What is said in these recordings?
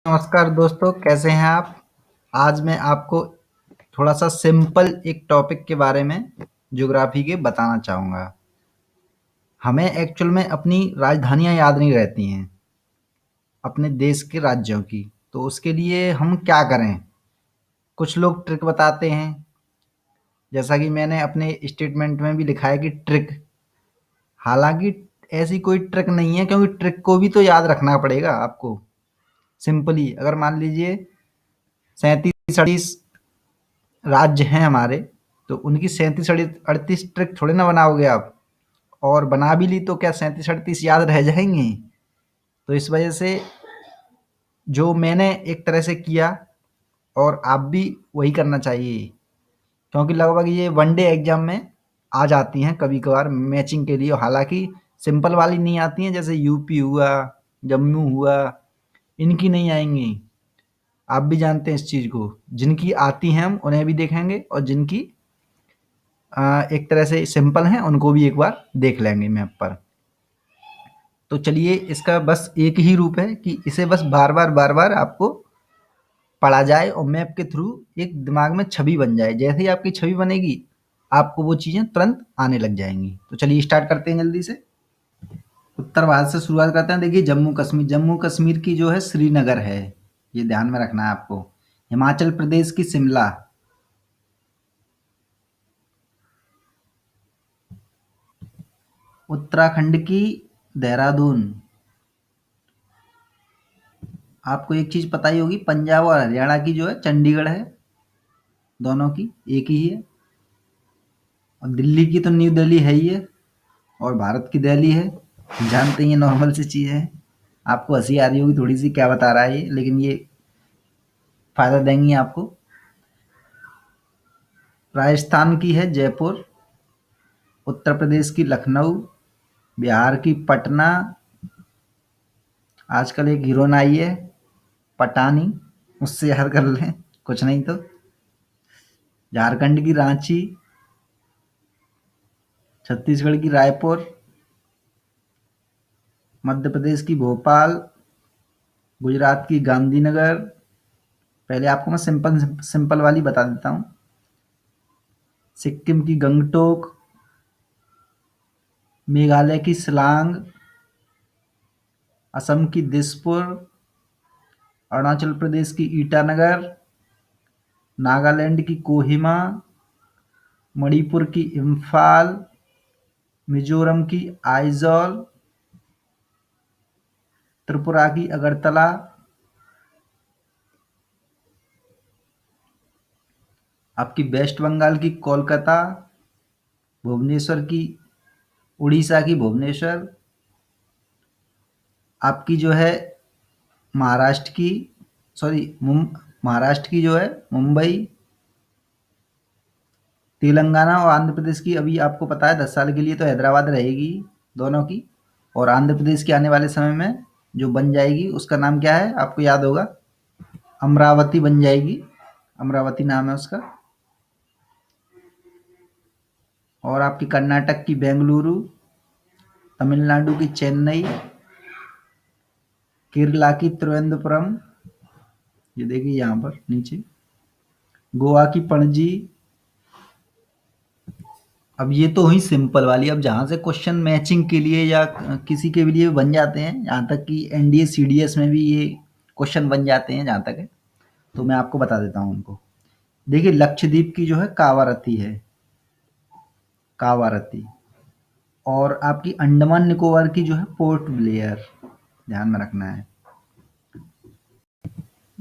नमस्कार दोस्तों, कैसे हैं आप? आज मैं आपको थोड़ा-सा सिंपल एक टॉपिक के बारे में ज्योग्राफी के बताना चाहूँगा। हमें एक्चुअल में अपनी राजधानियाँ याद नहीं रहती हैं, अपने देश के राज्यों की। तो उसके लिए हम क्या करें? कुछ लोग ट्रिक बताते हैं, जैसा कि मैंने अपने स्टेटमेंट में भी लिखा है कि ट्रिक। हालाँकि ऐसी कोई ट्रिक नहीं है, क्योंकि ट्रिक को भी तो याद रखना पड़ेगा आपको। सिंपली अगर मान लीजिए 37-38 राज्य हैं हमारे, तो उनकी 37-38 ट्रिक थोड़ी ना बनाओगे आप। और बना भी ली तो क्या 37-38 याद रह जाएंगे? तो इस वजह से जो मैंने एक तरह से किया, और आप भी वही करना चाहिए, क्योंकि लगभग ये वनडे एग्जाम में आ जाती हैं कभी कभार मैचिंग के लिए। हालांकि सिंपल वाली नहीं आती हैं, जैसे यूपी हुआ, जम्मू हुआ, इनकी नहीं आएंगी। आप भी जानते हैं इस चीज़ को। जिनकी आती हैं हम उन्हें भी देखेंगे, और जिनकी एक तरह से सिंपल हैं उनको भी एक बार देख लेंगे मैप पर। तो चलिए, इसका बस एक ही रूप है कि इसे बस बार-बार आपको पढ़ा जाए, और मैप के थ्रू एक दिमाग में छवि बन जाए। जैसे ही आपकी छवि बनेगी, आपको वो चीज़ें तुरंत आने लग जाएँगी। तो चलिए स्टार्ट करते हैं जल्दी से। उत्तर भारत से शुरुआत करते हैं। देखिए, जम्मू-कश्मीर की जो है श्रीनगर है, ये ध्यान में रखना है आपको। हिमाचल प्रदेश की शिमला। उत्तराखंड की देहरादून। आपको एक चीज़ पता ही होगी, पंजाब और हरियाणा की जो है चंडीगढ़ है। दोनों की एक ही है। और दिल्ली की तो न्यू दिल्ली है ही है, और भारत की दिल्ली है। जानते ही हैं, नॉर्मल सी चीज़ है। आपको हंसी आ रही होगी थोड़ी सी, क्या बता रहा है ये, लेकिन ये फायदा देंगी आपको। राजस्थान की है जयपुर। उत्तर प्रदेश की लखनऊ। बिहार की पटना। आजकल एक हीरोइन आई है पटानी, उससे याद कर लें, कुछ नहीं तो। झारखंड की रांची। छत्तीसगढ़ की रायपुर। मध्य प्रदेश की भोपाल। गुजरात की गांधीनगर। पहले आपको मैं सिंपल सिंपल वाली बता देता हूँ। सिक्किम की गंगटोक। मेघालय की शिलांग। असम की दिसपुर। अरुणाचल प्रदेश की ईटानगर। नागालैंड की कोहिमा। मणिपुर की इम्फाल। मिजोरम की आइजॉल। त्रिपुरा की अगरतला। आपकी वेस्ट बंगाल की कोलकाता। भुवनेश्वर की, उड़ीसा की भुवनेश्वर। आपकी जो है महाराष्ट्र की, सॉरी, महाराष्ट्र की जो है मुंबई। तेलंगाना और आंध्र प्रदेश की अभी आपको पता है 10 साल के लिए तो हैदराबाद रहेगी, दोनों की। और आंध्र प्रदेश की आने वाले समय में जो बन जाएगी उसका नाम क्या है, आपको याद होगा, अमरावती बन जाएगी। अमरावती नाम है उसका। और आपकी कर्नाटक की बेंगलुरु। तमिलनाडु की चेन्नई। केरला की त्रिवेंद्रपुरम, ये देखिए यहाँ पर नीचे। गोवा की पणजी। अब ये तो हुई सिंपल वाली। अब जहाँ से क्वेश्चन मैचिंग के लिए या किसी के लिए बन जाते हैं, यहाँ तक कि एनडीए सीडीएस में भी ये क्वेश्चन बन जाते हैं जहाँ तक है, तो मैं आपको बता देता हूँ उनको। देखिए, लक्षद्वीप की जो है कावारती है, कावारती। और आपकी अंडमान निकोबार की जो है पोर्ट ब्लेयर, ध्यान में रखना है।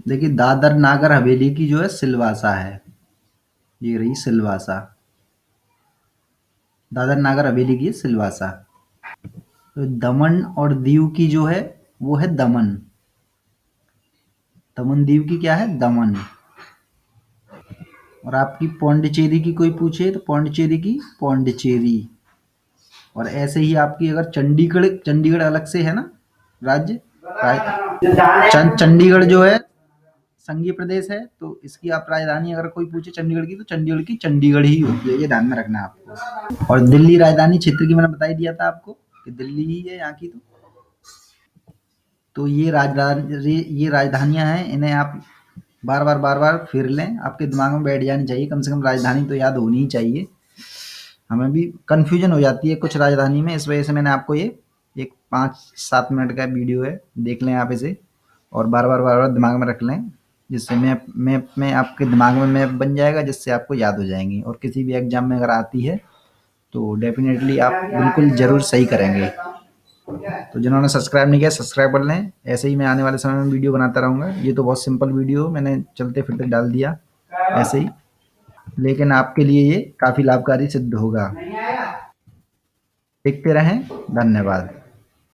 देखिए, दादर नागर हवेली की जो है सिलवासा है, ये रही सिलवासा। दादर नागर हवेली की सिलवासा। तो दमन और दीव की जो है वो है दमन। दमन दीव की क्या है, दमन। और आपकी पौंडीचेरी की कोई पूछे तो पौंडीचेरी की पौंडीचेरी। और ऐसे ही आपकी अगर चंडीगढ़, चंडीगढ़ अलग से है ना राज्य, चंडीगढ़ जो है संघीय प्रदेश है, तो इसकी आप राजधानी अगर कोई पूछे चंडीगढ़ की, तो चंडीगढ़ की चंडीगढ़ ही होती है, ये ध्यान में रखना है आपको। और दिल्ली राजधानी क्षेत्र की मैंने बता ही दिया था आपको कि दिल्ली ही है यहाँ की। तो ये राजधानियाँ हैं, इन्हें आप बार-बार फिर लें, आपके दिमाग में बैठ जानी चाहिए, कम से कम राजधानी तो याद होनी ही चाहिए। हमें भी कन्फ्यूज़न हो जाती है कुछ राजधानी में, इस वजह से मैंने आपको ये एक 5-7 मिनट का वीडियो है, देख लें आप इसे और बार-बार दिमाग में रख लें, जिससे मैप में आपके दिमाग में मैप बन जाएगा, जिससे आपको याद हो जाएँगी और किसी भी एग्ज़ाम में अगर आती है, तो डेफ़िनेटली आप बिल्कुल ज़रूर सही करेंगे। तो जिन्होंने सब्सक्राइब नहीं किया सब्सक्राइब कर लें, ऐसे ही मैं आने वाले समय में वीडियो बनाता रहूँगा। ये तो बहुत सिंपल वीडियो मैंने चलते-फिरते डाल दिया ऐसे ही, लेकिन आपके लिए ये काफ़ी लाभकारी सिद्ध होगा। देखते रहें, धन्यवाद।